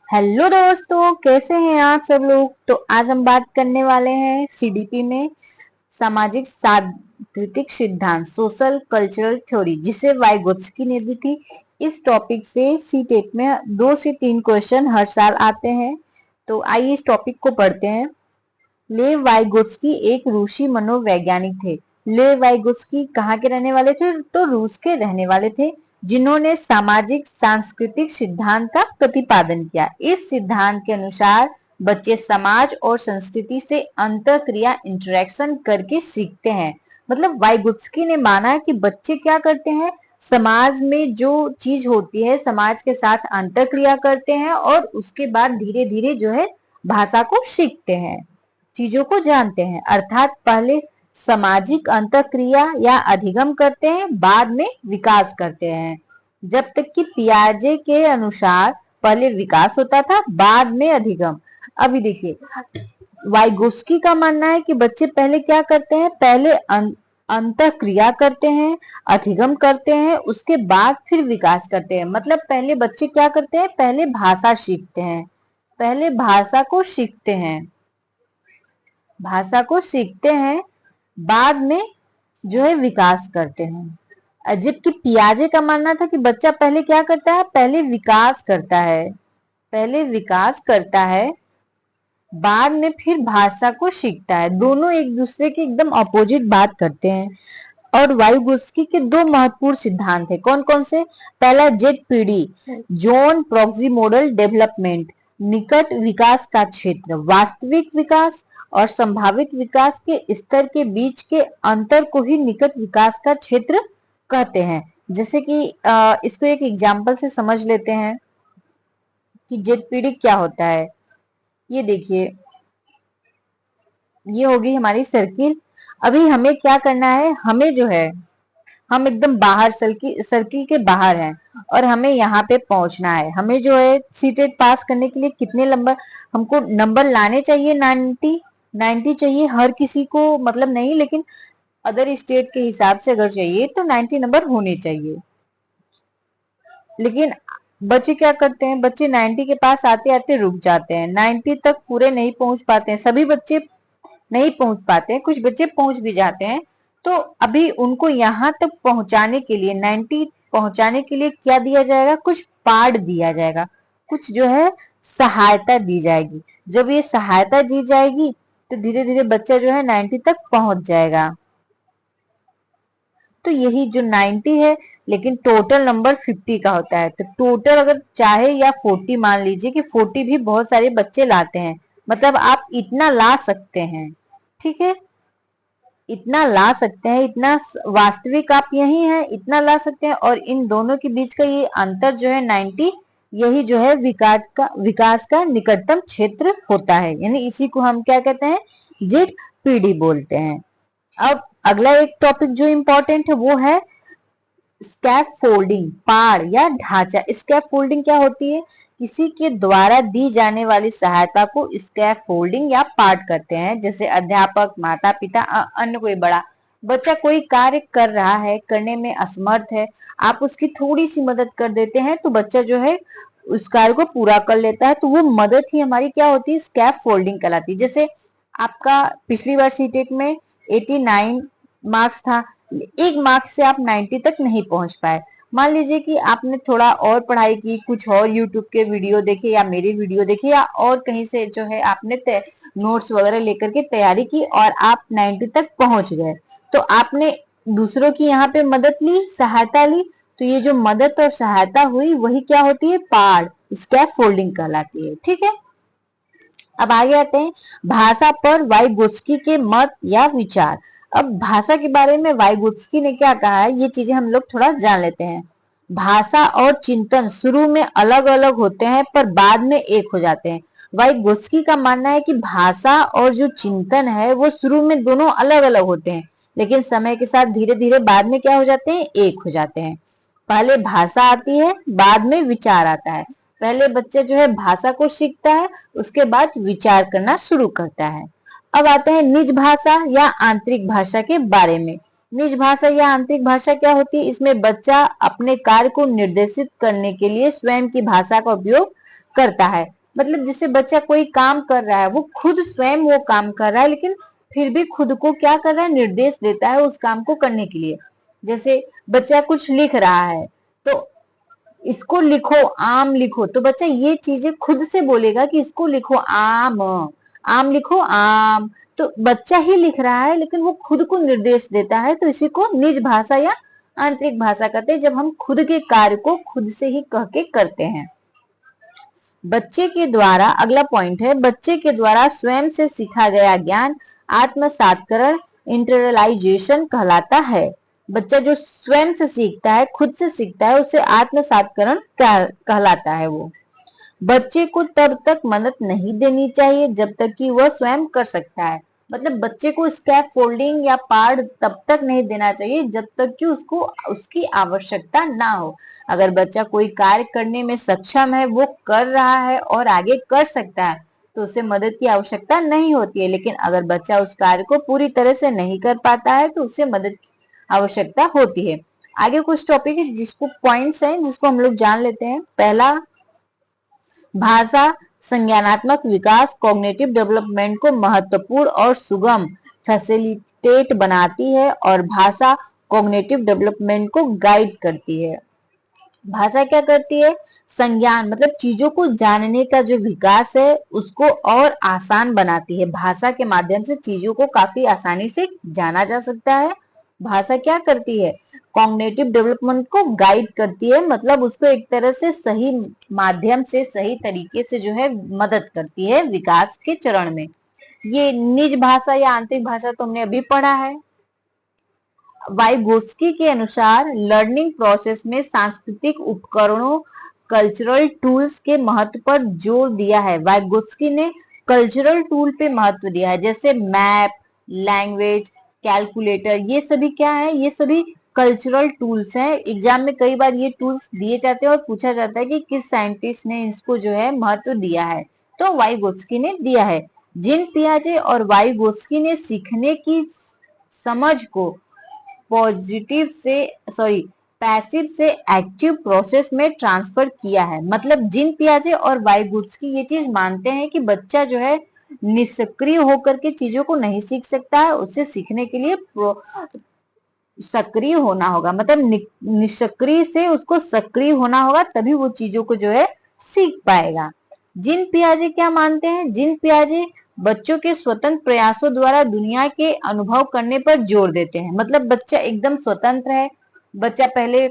Hello दोस्तों, कैसे हैं आप सब लोग। तो आज हम बात करने वाले हैं सीडीपी में सामाजिक सांस्कृतिक सिद्धांत, सोशल कल्चरल थ्योरी, जिसे वाइगोत्स्की ने दी थी। इस टॉपिक से सीटेट में 2 से 3 क्वेश्चन हर साल आते हैं। तो आइए इस टॉपिक को पढ़ते हैं। लेव वाइगोत्स्की एक रूसी मनोवैज्ञानिक थे। लेव वाइगोत्स्की कहाँ के रहने वाले थे? तो रूस के रहने वाले थे, जिन्होंने सामाजिक सांस्कृतिक सिद्धांत का प्रतिपादन किया। इस सिद्धांत के अनुसार बच्चे समाज और संस्कृति से अंतःक्रिया इंटरेक्शन करके सीखते हैं। मतलब वाइगोत्स्की ने माना कि बच्चे क्या करते हैं, समाज में जो चीज होती है समाज के साथ अंतःक्रिया करते हैं और उसके बाद धीरे धीरे जो है भाषा को सीखते हैं, चीजों को जानते हैं। अर्थात पहले सामाजिक अंतःक्रिया या अधिगम करते हैं, बाद में विकास करते हैं। जब तक कि पियाजे के अनुसार पहले विकास होता था, बाद में अधिगम। अभी देखिए, वाइगोस्की का मानना है कि बच्चे पहले क्या करते हैं, पहले अंतःक्रिया करते हैं, अधिगम करते हैं, उसके बाद फिर विकास करते हैं। मतलब पहले बच्चे क्या करते हैं, पहले भाषा सीखते हैं, पहले भाषा को सीखते हैं, भाषा को सीखते हैं, बाद में जो है विकास करते हैं। जबकि पियाजे का मानना था कि बच्चा पहले क्या करता है, पहले विकास करता है, पहले विकास करता है, बाद में फिर भाषा को सीखता है। दोनों एक दूसरे के एकदम अपोजिट बात करते हैं। और वाइगोत्स्की के 2 महत्वपूर्ण सिद्धांत है। कौन कौन से? पहला जेड पीढ़ी, जोन प्रॉक्सिमोडल डेवलपमेंट, निकट विकास का क्षेत्र, वास्तविक विकास और संभावित विकास के स्तर के बीच के अंतर को ही निकट विकास का क्षेत्र कहते हैं। जैसे कि इसको एक एग्जाम्पल से समझ लेते हैं कि जेड पीढ़ी क्या होता है। ये देखिए, ये होगी हमारी सर्किल। अभी हमें क्या करना है, हमें जो है हम एकदम बाहर सर्किल के बाहर हैं और हमें यहाँ पे पहुंचना है। हमें जो है सीटेट पास करने के लिए कितने नंबर हमको नंबर लाने चाहिए? 90 चाहिए हर किसी को, मतलब नहीं, लेकिन अदर स्टेट के हिसाब से अगर चाहिए तो 90 नंबर होने चाहिए। लेकिन बच्चे क्या करते हैं, बच्चे 90 के पास आते आते रुक जाते हैं, 90 तक पूरे नहीं पहुंच पाते हैं। सभी बच्चे नहीं पहुंच पाते हैं, कुछ बच्चे पहुंच भी जाते हैं। तो अभी उनको यहाँ तक पहुंचाने के लिए, 90 पहुंचाने के लिए क्या दिया जाएगा, कुछ पार्ट दिया जाएगा, कुछ जो है सहायता दी जाएगी। जब ये सहायता दी जाएगी तो धीरे धीरे बच्चा जो है 90 तक पहुंच जाएगा। तो यही जो 90 है, लेकिन टोटल नंबर 50 का होता है। तो टोटल अगर चाहे या 40 मान लीजिए कि 40 भी बहुत सारे बच्चे लाते हैं, मतलब आप इतना ला सकते हैं, ठीक है, इतना ला सकते हैं, इतना वास्तविक आप यही है, इतना ला सकते हैं। और इन दोनों के बीच का ये अंतर जो है 90, यही जो है विकास का निकटतम क्षेत्र होता है। यानी इसी को हम क्या कहते हैं, जेड पीडी बोलते हैं। अब अगला एक टॉपिक जो इंपॉर्टेंट है वो है स्कैप फोल्डिंग, पाड़ या ढांचा। स्कैप फोल्डिंग क्या होती है? किसी के द्वारा दी जाने वाली सहायता को स्कैप फोल्डिंग या पार्ट कहते हैं। जैसे अध्यापक, माता पिता, अन्य कोई बड़ा बच्चा कोई कार्य कर रहा है, करने में असमर्थ है, आप उसकी थोड़ी सी मदद कर देते हैं तो बच्चा जो है उस कार्य को पूरा कर लेता है। तो वो मदद ही हमारी क्या होती है, स्कैप फोल्डिंग कहलाती है। जैसे आपका पिछली बार सीटेट में 89 मार्क्स था, 1 मार्क्स से आप 90 तक नहीं पहुंच पाए। मान लीजिए कि आपने थोड़ा और पढ़ाई की, कुछ और यूट्यूब के वीडियो देखे या मेरे वीडियो देखे या और कहीं से जो है आपने नोट्स वगैरह लेकर के तैयारी की और आप 90 तक पहुंच गए। तो आपने दूसरों की यहाँ पे मदद ली, सहायता ली। तो ये जो मदद और सहायता हुई वही क्या होती है, पार्ट, स्कैप फोल्डिंग कहलाती है। ठीक है, अब आगे आते हैं भाषा पर वाइगोत्स्की के मत या विचार। अब भाषा के बारे में वाइगोत्स्की ने क्या कहा है, ये चीजें हम लोग थोड़ा जान लेते हैं। भाषा और चिंतन शुरू में अलग अलग होते हैं पर बाद में एक हो जाते हैं। वाइगोत्स्की का मानना है कि भाषा और जो चिंतन है वो शुरू में दोनों अलग अलग होते हैं, लेकिन समय के साथ धीरे धीरे बाद में क्या हो जाते हैं, एक हो जाते हैं। पहले भाषा आती है, बाद में विचार आता है। पहले बच्चा जो है भाषा को सीखता है, उसके बाद विचार करना शुरू करता है। अब आते हैं निज भाषा या आंतरिक भाषा के बारे में। निज भाषा या आंतरिक भाषा क्या होती है? इसमें बच्चा अपने कार्य को निर्देशित करने के लिए स्वयं की भाषा का उपयोग करता है। मतलब जिससे बच्चा कोई काम कर रहा है, वो खुद स्वयं वो काम कर रहा है, लेकिन फिर भी खुद को क्या कर रहा है, निर्देश देता है उस काम को करने के लिए। जैसे बच्चा कुछ लिख रहा है, तो इसको लिखो, आम लिखो, तो बच्चा ये चीजें खुद से बोलेगा कि इसको लिखो, आम, आम लिखो, आम। तो बच्चा ही लिख रहा है, लेकिन वो खुद को निर्देश देता है, तो इसी को निज भाषा या आंतरिक भाषा कहते हैं, जब हम खुद के कार्य को खुद से ही कह के करते हैं। बच्चे के द्वारा, अगला पॉइंट है, बच्चे के द्वारा स्वयं से सीखा गया ज्ञान आत्मसात्करण, इंटरलाइजेशन कहलाता है। बच्चा जो स्वयं से सीखता है, खुद से सीखता है, उसे आत्मसात्करण कहलाता है। वो बच्चे को तब तक मदद नहीं देनी चाहिए जब तक कि वह स्वयं कर सकता है। मतलब बच्चे को स्कैप फोल्डिंग या पार्ट तब तक नहीं देना चाहिए जब तक कि उसको उसकी आवश्यकता ना हो। अगर बच्चा कोई कार्य करने में सक्षम है, वो कर रहा है और आगे कर सकता है, तो उसे मदद की आवश्यकता नहीं होती है। लेकिन अगर बच्चा उस कार्य को पूरी तरह से नहीं कर पाता है, तो उसे मदद की आवश्यकता होती है। आगे कुछ टॉपिक है जिसको पॉइंट्स हैं, जिसको हम लोग जान लेते हैं। पहला, भाषा संज्ञानात्मक विकास, कॉग्निटिव डेवलपमेंट को महत्वपूर्ण और सुगम फैसिलिटेट बनाती है, और भाषा कॉग्निटिव डेवलपमेंट को गाइड करती है। भाषा क्या करती है, संज्ञान मतलब चीजों को जानने का जो विकास है उसको और आसान बनाती है। भाषा के माध्यम से चीजों को काफी आसानी से जाना जा सकता है। भाषा क्या करती है, कॉग्निटिव डेवलपमेंट को गाइड करती है, मतलब उसको एक तरह से सही माध्यम से, सही तरीके से जो है मदद करती है विकास के चरण में। ये निज भाषा या आंतरिक भाषा तो हमने अभी पढ़ा है। वाइगोत्स्की के अनुसार लर्निंग प्रोसेस में सांस्कृतिक उपकरणों, कल्चरल टूल्स के महत्व पर जोर दिया है। वाइगोत्स्की ने कल्चरल टूल पे महत्व दिया है, जैसे मैप, लैंग्वेज, कैलकुलेटर, ये सभी क्या है, ये सभी कल्चरल टूल्स हैं। एग्जाम में कई बार ये टूल्स दिए जाते हैं और पूछा जाता है कि किस साइंटिस्ट ने इसको जो है महत्व दिया है, तो वाइगोत्स्की ने दिया है। जीन पियाजे और वाइगोत्स्की ने सीखने की समझ को पॉजिटिव से सॉरी पैसिव से एक्टिव प्रोसेस में ट्रांसफर किया है। मतलब जीन पियाजे और वाइगोत्स्की ये चीज मानते हैं कि बच्चा जो है निष्क्रिय होकर के चीजों को नहीं सीख सकता है, उसे सीखने के लिए सक्रिय होना होगा। मतलब निष्क्रिय से उसको सक्रिय होना होगा, तभी वो चीजों को जो है सीख पाएगा। जीन पियाजे क्या मानते हैं, जीन पियाजे बच्चों के स्वतंत्र प्रयासों द्वारा दुनिया के अनुभव करने पर जोर देते हैं। मतलब बच्चा एकदम स्वतंत्र है, बच्चा पहले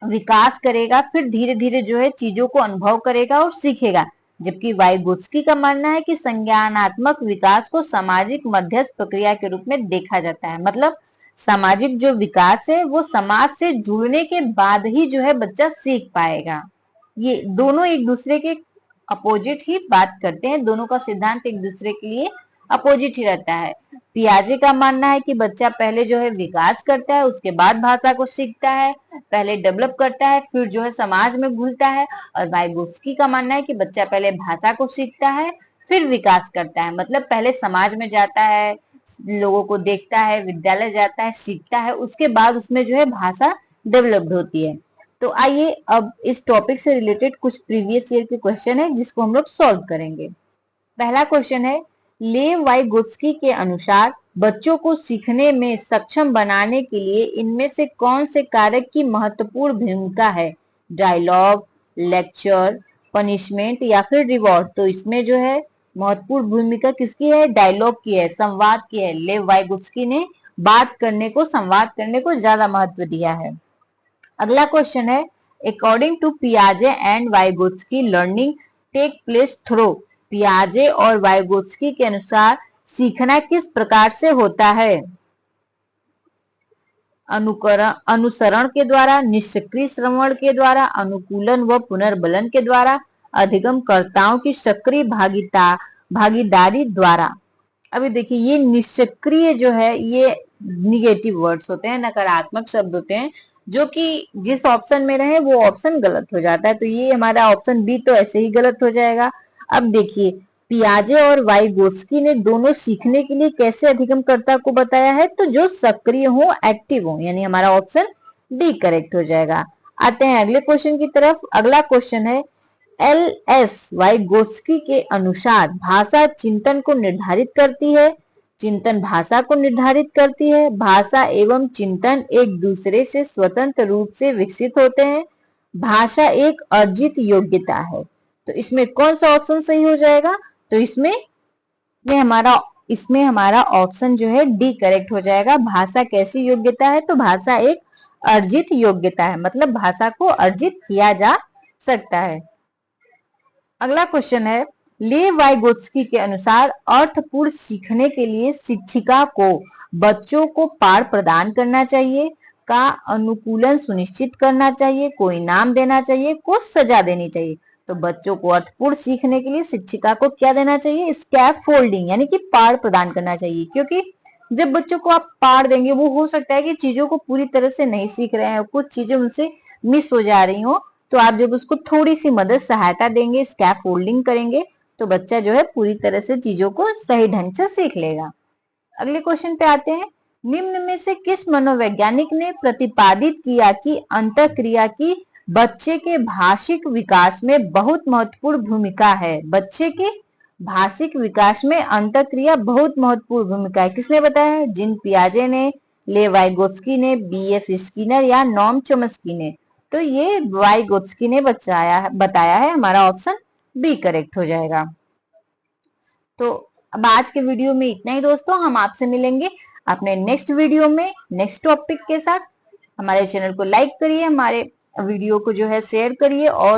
विकास करेगा, फिर धीरे धीरे जो है चीजों को अनुभव करेगा और सीखेगा। जबकि वाइगोत्स्की का मानना है कि संज्ञानात्मक विकास को सामाजिक मध्यस्थ प्रक्रिया के रूप में देखा जाता है। मतलब सामाजिक जो विकास है वो समाज से जुड़ने के बाद ही जो है बच्चा सीख पाएगा। ये दोनों एक दूसरे के अपोजिट ही बात करते हैं, दोनों का सिद्धांत एक दूसरे के लिए अपोजिट ही रहता है। पियाजे का मानना है कि बच्चा पहले जो है विकास करता है, उसके बाद भाषा को सीखता है, पहले डेवलप करता है, फिर जो है समाज में घुलता है। और वाइगोत्स्की का मानना है कि बच्चा पहले भाषा को सीखता है, फिर विकास करता है। मतलब पहले समाज में जाता है, लोगों को देखता है, विद्यालय जाता है, सीखता है, उसके बाद उसमें जो है भाषा डेवलप्ड होती है। तो आइए अब इस टॉपिक से रिलेटेड कुछ प्रीवियस ईयर के क्वेश्चन है जिसको हम लोग सॉल्व करेंगे। पहला क्वेश्चन है, लेव वाइगोत्स्की के अनुसार बच्चों को सीखने में सक्षम बनाने के लिए इनमें से कौन से कारक की महत्वपूर्ण भूमिका है, डायलॉग, लेक्चर, पनिशमेंट या फिर रिवॉर्ड। तो इसमें जो है महत्वपूर्ण भूमिका किसकी है, डायलॉग की है, संवाद की है। लेव वाइगोत्स्की ने बात करने को, संवाद करने को ज्यादा महत्व दिया है। अगला क्वेश्चन है, अकॉर्डिंग टू पियाजे and Vygotsky learning take place through. पियाजे और वाइगोत्स्की के अनुसार सीखना किस प्रकार से होता है, अनुसरण के द्वारा, निष्क्रिय श्रवण के द्वारा, अनुकूलन व पुनर्बलन के द्वारा, अधिगमकर्ताओं की सक्रिय भागीदारी द्वारा। अभी देखिए, ये निष्क्रिय जो है ये निगेटिव वर्ड्स होते हैं, नकारात्मक शब्द होते हैं, जो कि जिस ऑप्शन में रहे वो ऑप्शन गलत हो जाता है। तो ये हमारा ऑप्शन बी तो ऐसे ही गलत हो जाएगा। अब देखिए, पियाजे और वाइगोत्स्की ने दोनों सीखने के लिए कैसे अधिगमकर्ता को बताया है, तो जो सक्रिय हो, एक्टिव हो, यानी हमारा ऑप्शन डी करेक्ट हो जाएगा। आते हैं अगले क्वेश्चन की तरफ। अगला क्वेश्चन है, L.S. वाइगोत्स्की के अनुसार भाषा चिंतन को निर्धारित करती है, चिंतन भाषा को निर्धारित करती है। भाषा एवं चिंतन एक दूसरे से स्वतंत्र रूप से विकसित होते हैं। भाषा एक अर्जित योग्यता है। तो इसमें कौन सा ऑप्शन सही हो जाएगा? तो इसमें हमारा ऑप्शन जो है डी करेक्ट हो जाएगा। भाषा कैसी योग्यता है? तो भाषा एक अर्जित योग्यता है, मतलब भाषा को अर्जित किया जा सकता है। अगला क्वेश्चन है, ले वाइगोत्स्की के अनुसार अर्थपूर्ण सीखने के लिए शिक्षिका को बच्चों को पाठ प्रदान करना चाहिए, का अनुकूलन सुनिश्चित करना चाहिए, को इनाम देना चाहिए, को सजा देनी चाहिए। तो बच्चों को अर्थपूर्ण सीखने के लिए शिक्षिका को क्या देना चाहिए? स्कैफ फोल्डिंग यानी कि पाठ प्रदान करना चाहिए, क्योंकि जब बच्चों को आप पाठ देंगे, वो हो सकता है कि चीजों को पूरी तरह से नहीं सीख रहे हैं, कुछ चीजें उनसे मिस हो जा रही हो, तो आप जब उसको थोड़ी सी मदद सहायता देंगे, स्कैफ फोल्डिंग करेंगे, तो बच्चा जो है पूरी तरह से चीजों को सही ढंग से सीख लेगा। अगले क्वेश्चन पे आते हैं, निम्न में से किस मनोवैज्ञानिक ने प्रतिपादित किया कि अंतःक्रिया की बच्चे के भाषिक विकास में बहुत महत्वपूर्ण भूमिका है? बच्चे के भाषिक विकास में अंतःक्रिया बहुत महत्वपूर्ण भूमिका है। किसने बताया है? जीन पियाजे ने, ले वाइगोत्स्की ने, B.F. स्किनर या नॉम चॉम्स्की ने? तो ये वाइगोत्स्की ने बताया है। हमारा ऑप्शन बी करेक्ट हो जाएगा। तो अब आज के वीडियो में इतना ही दोस्तों, हम आपसे मिलेंगे अपने नेक्स्ट वीडियो में नेक्स्ट टॉपिक के साथ। हमारे चैनल को लाइक करिए, हमारे वीडियो को जो है शेयर करिए और